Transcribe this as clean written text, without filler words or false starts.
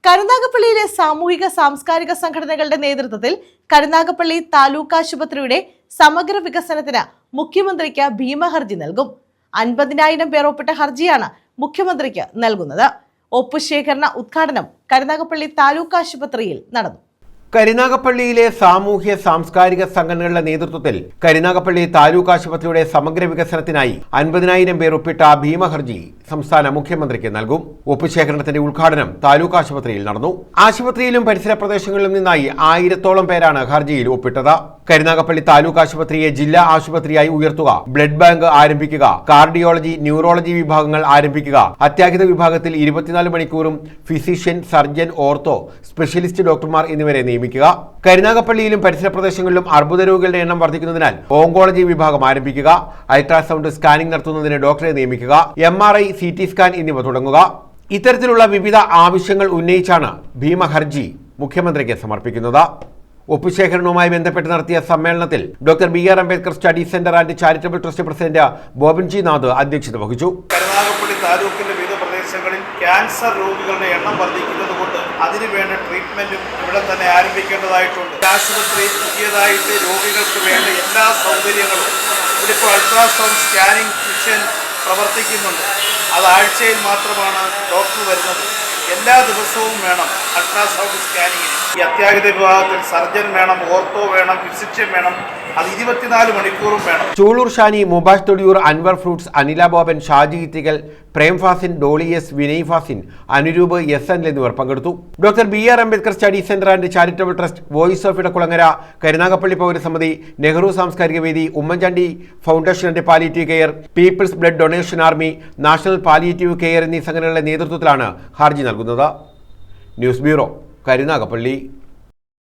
കരുനാഗപ്പള്ളിയിലെ സാമൂഹിക സാംസ്കാരിക സംഘടനകളുടെ നേതൃത്വത്തിൽ കരുനാഗപ്പള്ളി താലൂക്ക് ആശുപത്രിയുടെ സമഗ്ര വികസനത്തിന് മുഖ്യമന്ത്രിക്ക് ഭീമഹർജി നൽകും. 50,000 പേർ ഒപ്പിട്ട ഹർജിയാണ് മുഖ്യമന്ത്രിക്ക് നൽകുന്നത്. ഒപ്പുശേഖരണ ഉദ്ഘാടനം കരുനാഗപ്പള്ളി താലൂക്ക് ആശുപത്രിയിൽ നടന്നു. കരുനാഗപ്പള്ളിയിലെ സാമൂഹ്യ സാംസ്കാരിക സംഘടനകളുടെ നേതൃത്വത്തിൽ കരുനാഗപ്പള്ളി താലൂക്ക് ആശുപത്രിയുടെ സമഗ്ര വികസനത്തിനായി 50,000 പേർ ഒപ്പിട്ട ഭീമഹർജി സംസ്ഥാന മുഖ്യമന്ത്രിക്ക് നൽകും. ഒപ്പുശേഖരണത്തിന്റെ ഉദ്ഘാടനം താലൂക്ക് ആശുപത്രിയിൽ നടന്നു. ആശുപത്രിയിലും പരിസര പ്രദേശങ്ങളിലും നിന്നായി 1000-ഓളം പേരാണ് ഹർജിയിൽ ഒപ്പിട്ടത്. കരുനാഗപ്പള്ളി താലൂക്ക് ആശുപത്രിയെ ജില്ലാ ആശുപത്രിയായി ഉയർത്തുക, ബ്ലഡ് ബാങ്ക് ആരംഭിക്കുക, കാർഡിയോളജി, ന്യൂറോളജി വിഭാഗങ്ങൾ ആരംഭിക്കുക, അത്യാഹിത വിഭാഗത്തിൽ 24 മണിക്കൂറും ഫിസിഷ്യൻ, സർജൻ, ഓർത്തോ, സ്പെഷ്യലിസ്റ്റ് ഡോക്ടർമാർ എന്നിവരെ നിയമിക്കുക. കരുനാഗപ്പള്ളിയിലും പരിസര പ്രദേശങ്ങളിലും അർബുദ രോഗികളുടെ എണ്ണം വർദ്ധിക്കുന്നതിനാൽ ഓങ്കോളജി വിഭാഗം ആരംഭിക്കുക, അൾട്രാസൗണ്ട് സ്കാനിംഗ് നടത്തുന്നതിന് ഡോക്ടറെ നിയമിക്കുക, MRI, CT സ്കാൻ എന്നിവ തുടങ്ങുക. ഇത്തരത്തിലുള്ള വിവിധ ആവശ്യങ്ങൾ ഉന്നയിച്ചാണ് ഭീമഹർജി മുഖ്യമന്ത്രിക്ക് സമർപ്പിക്കുന്നത്. ഒപ്പുശേഖരണവുമായി ബന്ധപ്പെട്ട് നടത്തിയ സമ്മേളനത്തിൽ doctor BR Ambedkar study centre and charitable trust president Boban G Nath അധ്യക്ഷത വഹിച്ചു. കരുനാഗപ്പള്ളി താലൂക്കിന്റെ വിവിധ പ്രദേശങ്ങളിൽ ക്യാൻസർ രോഗികളുടെ എണ്ണം വർദ്ധിക്കുന്നത് കൊണ്ട് അതിനുവേണ്ട ട്രീറ്റ്മെന്റും ഇവിടെ തന്നെ ആരംഭിക്കേണ്ടതായിട്ടുണ്ട്. ആശുപത്രി പുതിയതായിട്ട് രോഗികൾക്ക് വേണ്ട എല്ലാ സൗകര്യങ്ങളും ഇവിടെ ഇപ്പോൾ അൾട്രാസൗണ്ട് സ്കാനിംഗ് മിഷൻ പ്രവർത്തിക്കുന്നുണ്ട്. അത് ആഴ്ചയിൽ മാത്രമാണ് ഡോക്ടർ വരുന്നത്. എല്ലാ ദിവസവും വേണം അൾട്രാസൗണ്ട് സ്കാനിങ്ങിന്. ഈ അത്യാഹിത വിഭാഗത്തിൽ സർജൻ വേണം, ഓർത്തോ വേണം, ഫിസിഷ്യൻ വേണം. അത് 24 മണിക്കൂറും വേണം. Choolur Shani, Mubash Thodiyoor, Anwar fruits, Anila Boban, Shaji Ithikkal, Prem Fasin, Dolly S, Vinay Fasin, Anuroop SN എന്നിവർ പങ്കെടുത്തു. Doctor BR Ambedkar study centre and charitable trust, voice of Edakulangara, Karunagappally പൗരസമിതി, നെഹ്റു സാംസ്കാരിക വേദി, Oommen Chandy foundation and palliative care, people's blood donation army, national palliative care എന്നീ സംഘടനകളുടെ നേതൃത്വത്തിലാണ് ഹർജി നൽകുന്നത്. News bureau, Karunagappally.